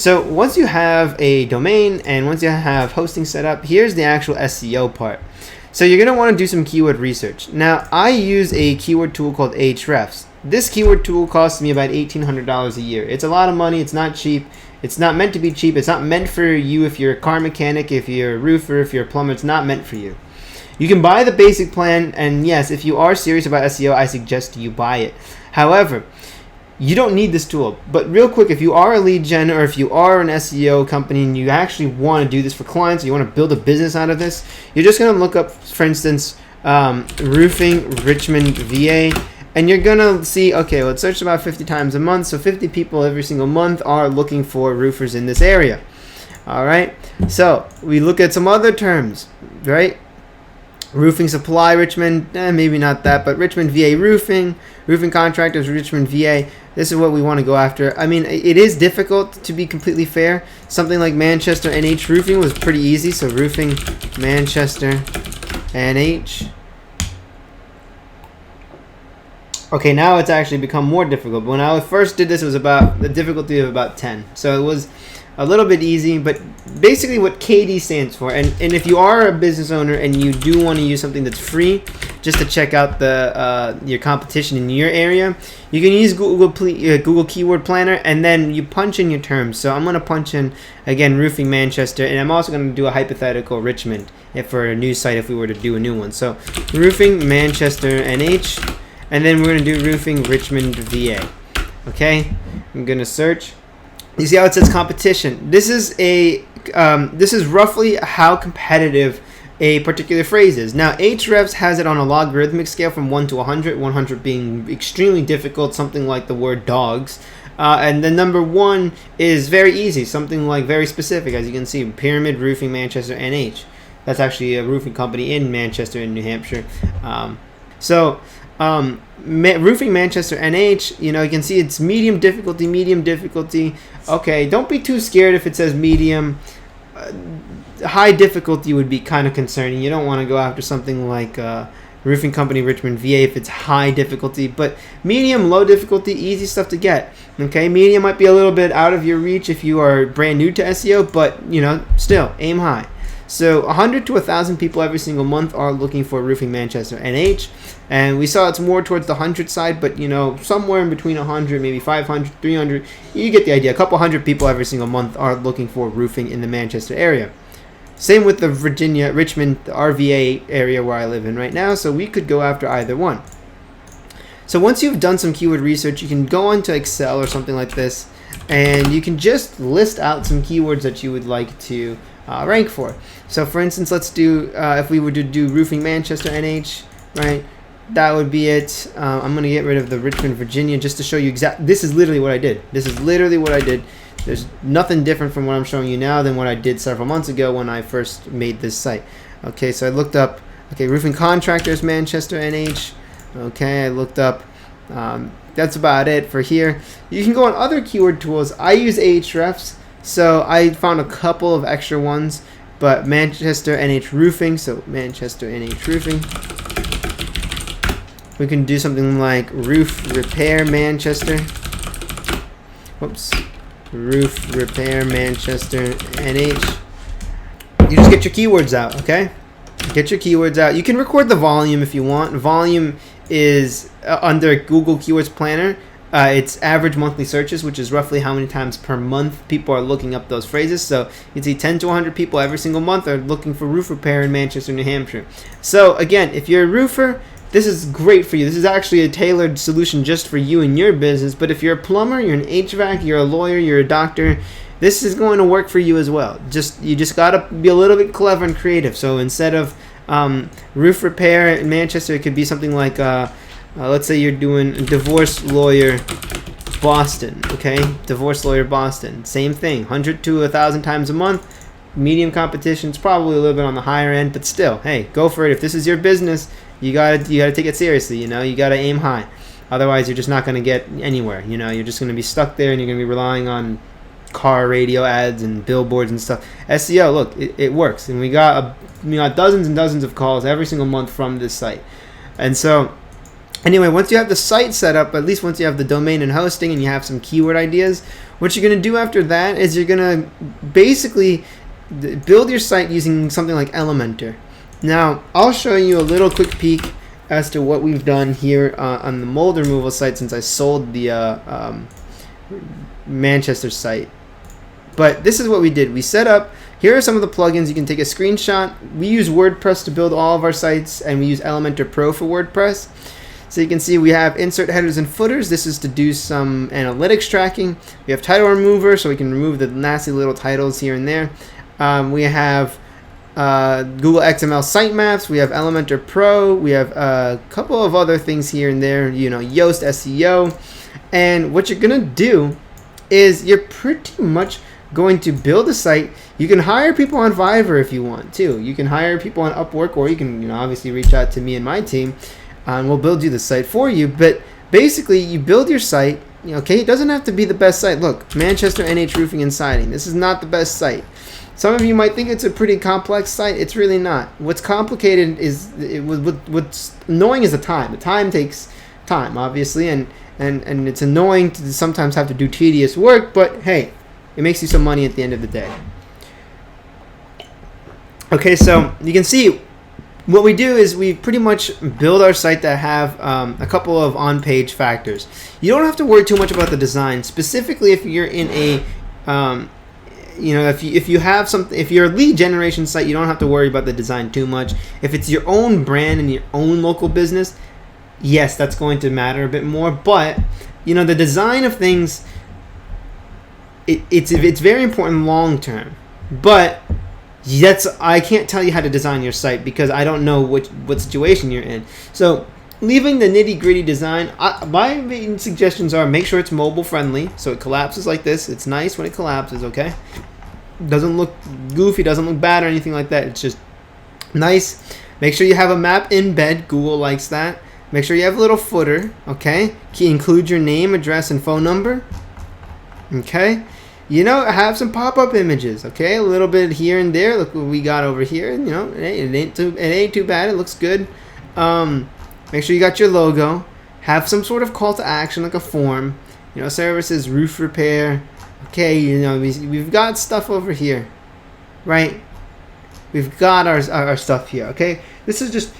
So once you have a domain and once you have hosting set up, here's the actual SEO part. So you're going to want to do some keyword research. Now, I use a keyword tool called Ahrefs. This keyword tool costs me about $1,800 a year. It's a lot of money. It's not cheap. It's not meant to be cheap. It's not meant for you if you're a car mechanic, if you're a roofer, if you're a plumber. It's not meant for you. You can buy the basic plan, and yes, if you are serious about SEO, I suggest you buy it. However, you don't need this tool. But real quick, if you are a lead gen or if you are an SEO company and you actually want to do this for clients, or you want to build a business out of this, you're just going to look up, for instance, roofing Richmond, VA, and you're going to see, okay, well, it's searched about 50 times a month, so 50 people every single month are looking for roofers in this area. All right, so we look at some other terms, right? Roofing supply, Richmond, maybe not that, but Richmond, VA roofing contractors, Richmond, VA. This is what we want to go after. I mean, it is difficult, to be completely fair. Something like Manchester NH roofing was pretty easy. So roofing Manchester NH. Okay, now it's actually become more difficult. But when I first did this, it was about the difficulty of about 10. So it was a little bit easy, but basically what KD stands for, and if you are a business owner and you do want to use something that's free just to check out the your competition in your area, you can use Google Keyword Planner, and then you punch in your terms. So I'm going to punch in, again, roofing Manchester, and I'm also going to do a hypothetical Richmond for a new site if we were to do a new one. So roofing Manchester NH, and then we're going to do roofing Richmond VA. Okay, I'm going to search. You see how it says competition? This is roughly how competitive a particular phrase is. Now, Ahrefs has it on a logarithmic scale from 1 to 100, 100 being extremely difficult, something like the word dogs. And the number 1 is very easy, something like very specific, as you can see, Pyramid Roofing Manchester NH. That's actually a roofing company in Manchester in New Hampshire. Roofing Manchester NH, you can see it's medium difficulty. Okay, don't be too scared if it says medium. High difficulty would be kind of concerning. You don't want to go after something like roofing company Richmond, VA if it's high difficulty, but medium, low difficulty, easy stuff to get. Okay, medium might be a little bit out of your reach if you are brand new to SEO, but still aim high. So 100 to 1,000 people every single month are looking for roofing Manchester NH, and we saw it's more towards the 100 side, but somewhere in between 100, maybe 500, 300, you get the idea. A couple hundred people every single month are looking for roofing in the Manchester area. Same with the Richmond, RVA area where I live in right now, so we could go after either one. So once you've done some keyword research, you can go onto Excel or something like this, and you can just list out some keywords that you would like to rank for. So for instance, let's do, if we were to do roofing Manchester NH, right, that would be it. I'm going to get rid of the Richmond, Virginia, just to show you this is literally what I did. There's nothing different from what I'm showing you now than what I did several months ago when I first made this site. Okay, so I looked up, roofing contractors, Manchester NH. Okay, I looked up, that's about it for here. You can go on other keyword tools. I use Ahrefs, so I found a couple of extra ones, but Manchester NH roofing, so Manchester NH roofing. We can do something like roof repair Manchester. Whoops. Roof repair Manchester NH. You just get your keywords out, okay? Get your keywords out. You can record the volume if you want. Volume is under Google Keywords Planner. It's average monthly searches, which is roughly how many times per month people are looking up those phrases. So you'd see 10 to 100 people every single month are looking for roof repair in Manchester, New Hampshire. So again, if you're a roofer, this is great for you. This is actually a tailored solution just for you and your business. But if you're a plumber, you're an HVAC, you're a lawyer, you're a doctor, this is going to work for you as well. You just got to be a little bit clever and creative. So instead of roof repair in Manchester, it could be something like, let's say you're doing divorce lawyer Boston, okay? Divorce lawyer Boston. Same thing, 100 to 1,000 times a month. Medium competition. It's probably a little bit on the higher end, but still, hey, go for it. If this is your business, you gotta take it seriously. You gotta aim high. Otherwise, you're just not gonna get anywhere. You're just gonna be stuck there, and you're gonna be relying on car radio ads and billboards and stuff. SEO, look, it works, and we got dozens and dozens of calls every single month from this site. And so, Anyway, once you have the site set up, at least once you have the domain and hosting and you have some keyword ideas, what you're going to do after that is you're going to basically build your site using something like Elementor. Now, I'll show you a little quick peek as to what we've done here on the mold removal site since I sold the Manchester site. But this is what we did. We set up, here are some of the plugins. You can take a screenshot. We use WordPress to build all of our sites, and we use Elementor Pro for WordPress. So you can see we have insert headers and footers. This is to do some analytics tracking. We have title remover, so we can remove the nasty little titles here and there. We have Google XML sitemaps. We have Elementor Pro. We have a couple of other things here and there, you know, Yoast SEO. And what you're going to do is you're pretty much going to build a site. You can hire people on Fiverr if you want to. You can hire people on Upwork, or you can, you know, obviously reach out to me and my team. And we'll build you the site for you. But basically, you build your site. Okay, it doesn't have to be the best site. Look, Manchester NH Roofing and Siding. This is not the best site. Some of you might think it's a pretty complex site. It's really not. What's complicated is what's annoying is the time. The time takes time, obviously, and it's annoying to sometimes have to do tedious work. But hey, it makes you some money at the end of the day. Okay, so you can see. What we do is we pretty much build our site to have a couple of on-page factors. You don't have to worry too much about the design, specifically if you're in a, you know, if you have something, if you're a lead generation site, you don't have to worry about the design too much. If it's your own brand and your own local business, yes, that's going to matter a bit more. But you know, the design of things, it's very important long term, but I can't tell you how to design your site because I don't know what situation you're in. So leaving the nitty-gritty design, my main suggestions are make sure it's mobile friendly, so it collapses like this. It's nice when it collapses, okay? Doesn't look goofy, doesn't look bad or anything like that. It's just nice. Make sure you have a map embed. Google likes that. Make sure you have a little footer, okay? Include your name, address, and phone number, okay? You know, have some pop-up images, okay? A little bit here and there. Look what we got over here. You know, it ain't too bad. It looks good. Make sure you got your logo. Have some sort of call to action, like a form. You know, services, roof repair. Okay, you know, we've got stuff over here, right? We've got our stuff here, okay? This is just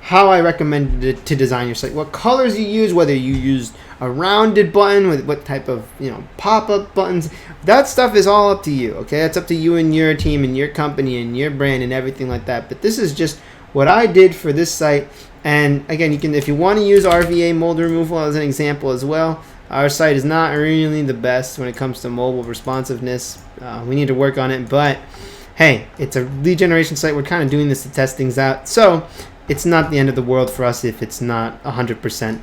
how I recommend it to design your site. What colors you use, whether you use a rounded button with what type of, you know, pop-up buttons, that stuff is all up to you, okay? It's up to you and your team and your company and your brand and everything like that. But this is just what I did for this site. And again, you can, if you want to use RVA mold removal as an example as well, our site is not really the best when it comes to mobile responsiveness. We need to work on it, but hey, it's a lead generation site. We're kind of doing this to test things out. So it's not the end of the world for us if it's not 100%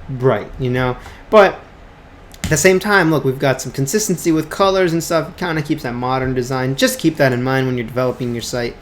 right, you know. But at the same time, look, we've got some consistency with colors and stuff. It kind of keeps that modern design. Just keep that in mind when you're developing your site.